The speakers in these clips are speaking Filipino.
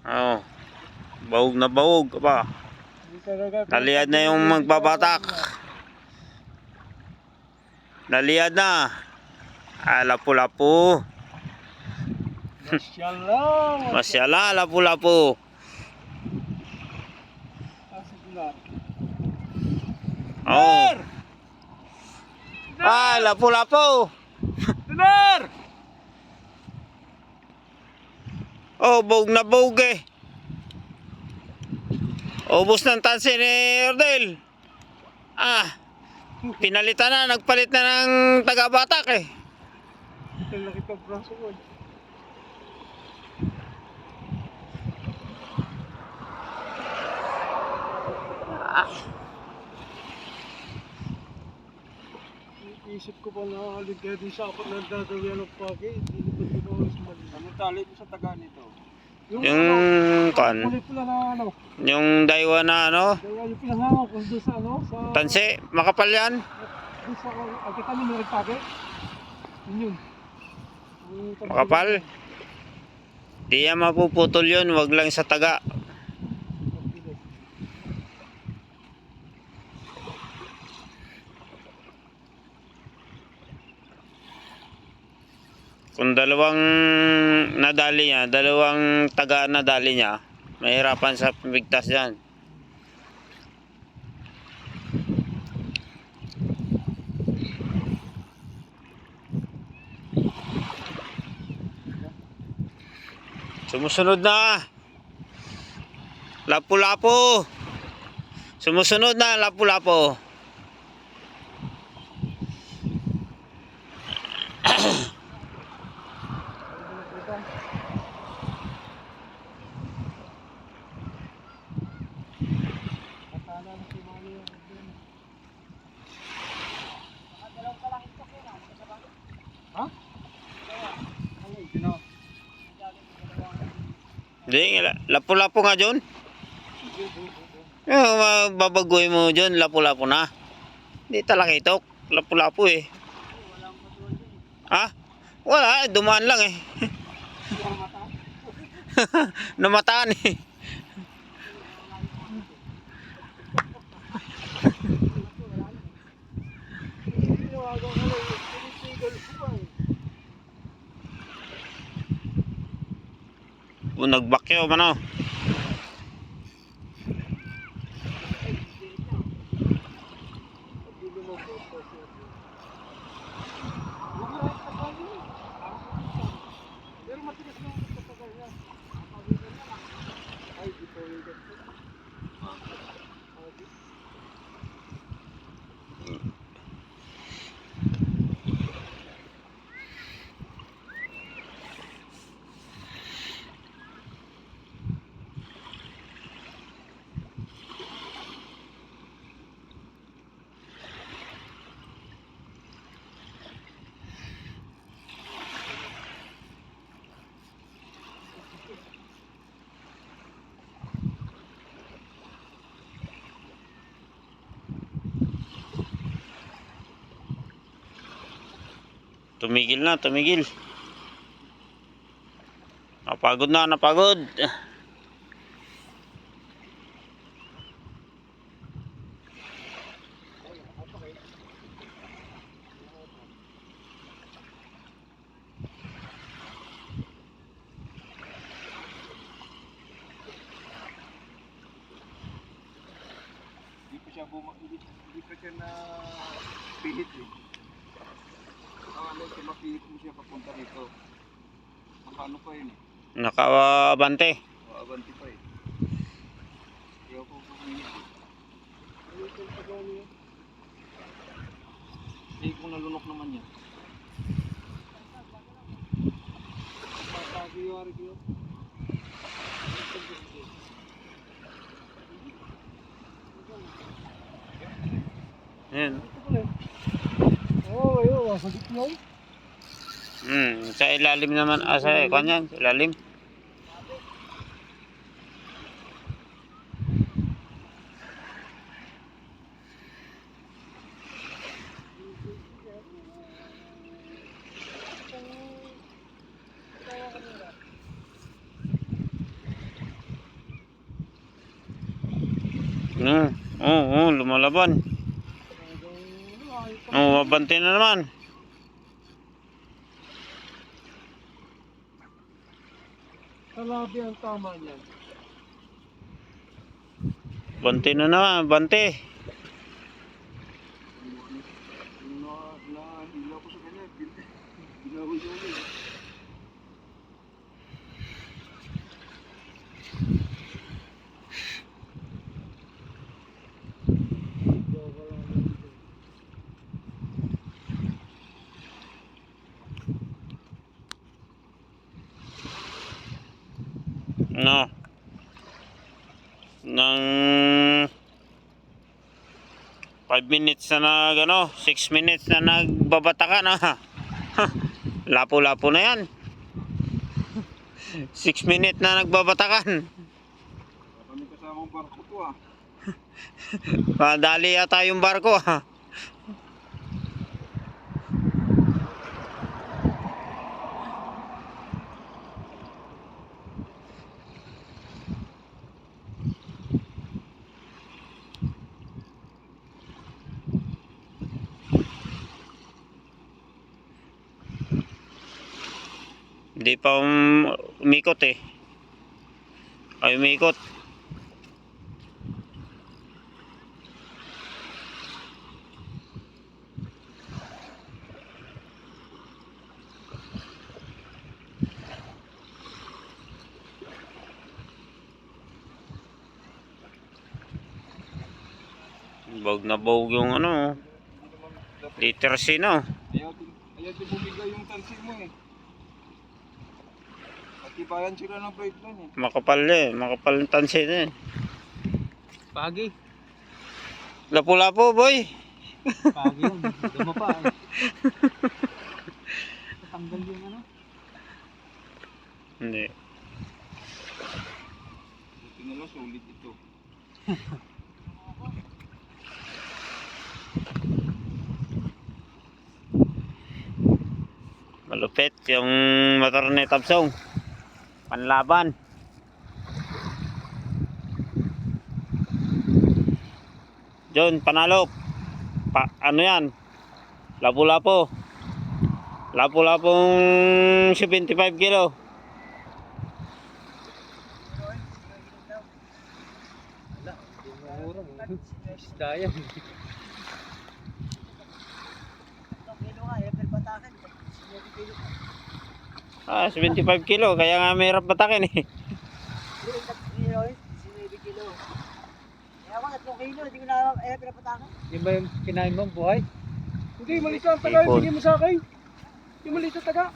Oh, bahog na bahog pa. Naliad na yung magbabatak. Naliad na. Lapu-lapu. Masyaallah. Masyaallah, lapu-lapu. Oh. Lapu-lapu. Benar. Oh, bahog na bahog eh. Ubos ng tansi ni Ordel. Pinalitan na, nagpalit na ng taga-batak eh. Ang laki pa braso ko. Isip ko pa na aligay din sa ako na dadawin ng pagi. Hindi ko pa mali. Ano tali mo sa taga nito? Yung kan. Yung daywa na ano? Daywa yung pinangawa ko doon sa ano? Sa Tansi, makapal yan. doon sa agad mo nagpagi. Yun. Makapal. Di yan mapuputol yun, wag lang sa taga. Kung dalawang nadali niya, dalawang taga nadali niya, mahirapan sa pamigtas yan. Sumusunod na. Lapu-lapu. Sumusunod na, lapu-lapu. Hindi, lapu-lapu nga dyan. Babagoy mo dyan, lapu-lapu na. Hindi talakitok, lapu-lapu eh. Wala, dumaan lang eh. Namataan eh. Nagbakyo man oh. Tumigil na, tumigil. Napagod na, napagod. Hindi pa siya na pilit eh. Mapilit mo siya papunta rito. Ano pa yun eh? Nakabante. Abanti pa eh. Ayaw ko pumilit eh. Hindi kung nalunok naman yan. Pagkakiyari ko. Yan. Oo, ayun. Sagit yun. Sa ilalim naman, sa kanyan, sa ilalim. Lumalaban. Mabante na naman. Talabi ang tama niyan. Bante na naman, bante. Nahila ko sa kanya. Ginawin niya ulit. No. Nang 5 minutes na nag 6 minutes na nagbabata ka na. Lapo-lapo na yan. 6 minutes na nagbabatakan. Kami kasamang barko to ah. Madali yata yung barko ha. Hindi pa umikot eh. Ay umikot. Bawg na bawg yung liter C no. Ayaw din bumigay yung tansin mo eh. Patibayan sila ng bride line eh. Makapal ng tansin eh. Pagi. Lapo-lapo boy. Pagi yun. Hindi mo pa eh. Tanggal yung Hindi. Buti na lang sulit ito. Malupit yung motor ni Tabsong. Panlaban. John, panalo. Ano yan? Lapo-lapo. Lapo-lapong 75 kilo. Isda yan. 75 kilo. Kaya nga may hirap batakin eh. 19 kilo. Kaya mga 3 kilo, hindi ko na pinapatakan. Yung ba yung kinain mo buhay? Hindi, maliit ang taga. Bigyan mo sa akin. Yung maliit ang taga.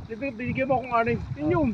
Binigyan mo akong anin. Yun yun.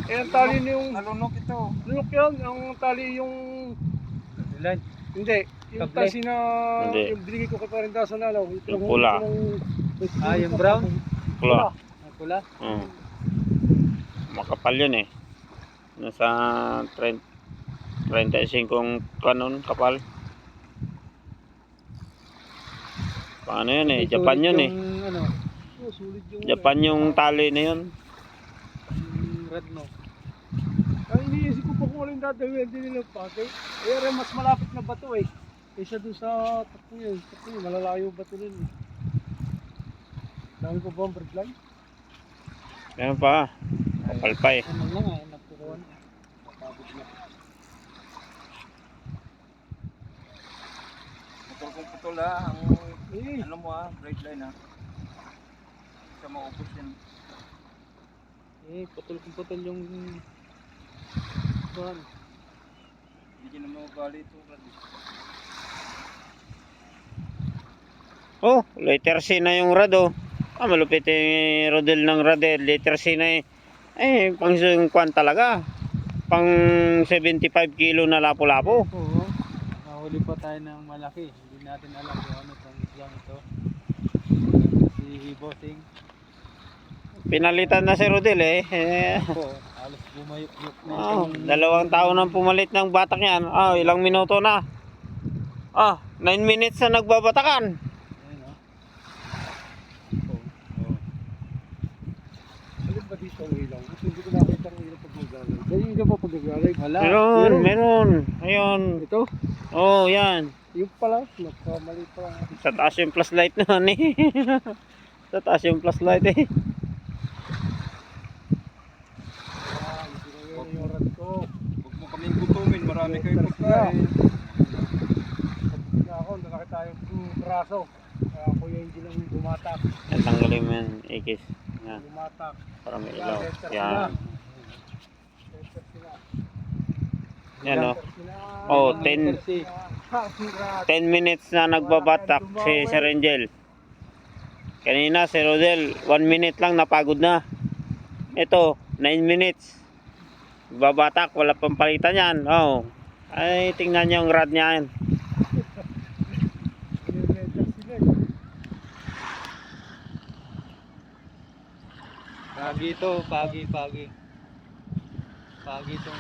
Eh, ang tali niyo yung... Nalunok ito. Nalunok yan. Ang tali yung... Ilan? Hindi. Yung Kable? tasi na... Hindi. Yung binigay ko kay Parindasan na lang. Yung pula. Yung brown? Pula. Pula? Makapal yun eh. Nasa 35 kanon kapal. Paano yun eh? Japan yun eh. Japan yung tali na yun. Red no. Ang iniisip ko pa kung alin dadawin din nila pati. Eh, mas malapit na bato eh. Kaysa doon sa takpo yun. Takpo yun, malalayo bato rin eh. Dami ko ba ang breadline? Meron pa. Kapal pa eh. Ano lang ah, nagkukuha na. Napagod na. Putol kong putol ah, ang ano mo ah, breadline ah. Sa maubos yan. Putol kong putol yung kuhan. Hindi na mabali ito. Oh, letter C na yung rad oh. Malupit yung rodel ng rad eh. Letter C na eh. Pang kwan talaga. Pang 75 kilo na lapo-lapo. Oo. Nahuli pa tayo ng malaki. Hindi natin alam kung ano itong islang ito. Si Bossing. Pinalitan na si Rodel eh. Oo. Halos bumayok-yok na. 2 taon nang pumalit ng batak yan. Ilang minuto na. 9 minutes na nagbabatakan. Ayun o. Alin ba dito ang ilaw? Kasi hindi ko nakita ang ilaw pag Dahil hindi pa pag nag-live. Wala. Meron. Ayun. Ito? Oh, yan. Yung pala. Nagkamali pa. Sa taas yung flashlight naman eh. Sa taas yung flashlight eh. Huwag mo rat ko. Huwag mo kaming gutumin, marami kayong pagkain. Ako, nakakita tayong braso. Kaya ako yung hindi lang bumatak. Yan, tanggalin mo yan, ikis. Yan, Bumatak. para may ilaw. Yan. Yan o. Oh, 10 minutes na nagbabatak si Sir Angel. Kanina si Rodel, 1 minute lang napagod na. Ito, 9 minutes. Babatak, wala pang palitan yan. Oh. Ay, tingnan niyo yung rod niya yan. Pagi ito, pagi. Pagi itong